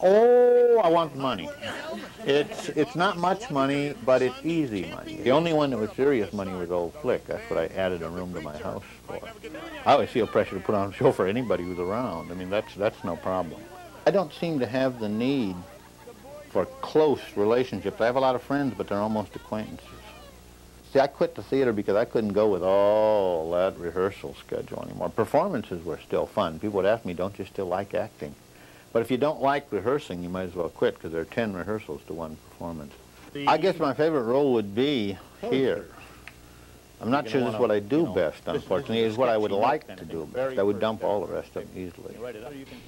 Oh, I want money. It's not much money, but it's easy money. The only one that was serious money was Old Flick. That's what I added a room to my house for. I always feel pressure to put on a show for anybody who's around. I mean, that's no problem. I don't seem to have the need for close relationships. I have a lot of friends, but they're almost acquaintances. See, I quit the theater because I couldn't go with all that rehearsal schedule anymore. Performances were still fun. People would ask me, don't you still like acting? But if you don't like rehearsing, you might as well quit because there are 10 rehearsals to one performance. I guess my favorite role would be here. I'm not sure this is what I do best, unfortunately. It's what I would like to do best. I would dump all the rest of them easily.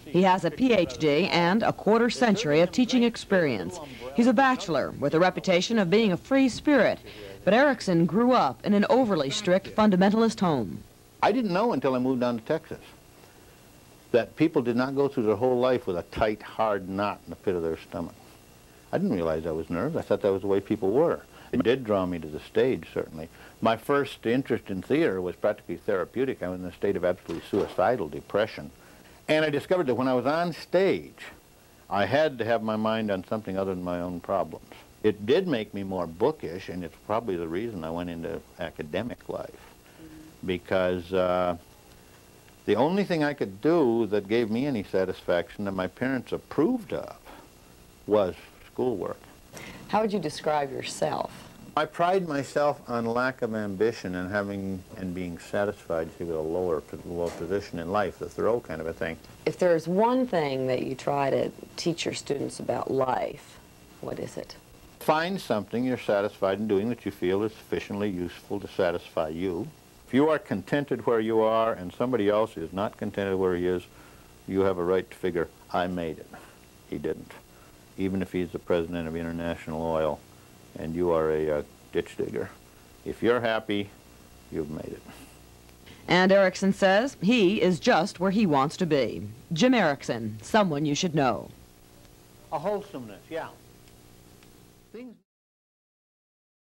He has a Ph.D. and a quarter-century of teaching experience. He's a bachelor with a reputation of being a free spirit. But Erickson grew up in an overly strict fundamentalist home. I didn't know until I moved down to Texas that people did not go through their whole life with a tight, hard knot in the pit of their stomach. I didn't realize I was nervous. I thought that was the way people were. It did draw me to the stage, certainly. My first interest in theater was practically therapeutic. I was in a state of absolutely suicidal depression. And I discovered that when I was on stage, I had to have my mind on something other than my own problems. It did make me more bookish, and it's probably the reason I went into academic life. Because the only thing I could do that gave me any satisfaction that my parents approved of was schoolwork. How would you describe yourself? I pride myself on lack of ambition and being satisfied to get a lower position in life, the Thoreau kind of a thing. If there's one thing that you try to teach your students about life, what is it? Find something you're satisfied in doing that you feel is sufficiently useful to satisfy you. If you are contented where you are and somebody else is not contented where he is, you have a right to figure, I made it. He didn't. Even if he's the president of International Oil and you are a ditch digger. If you're happy, you've made it. And Erickson says he is just where he wants to be. Jim Erickson, someone you should know. A wholesomeness, yeah. Things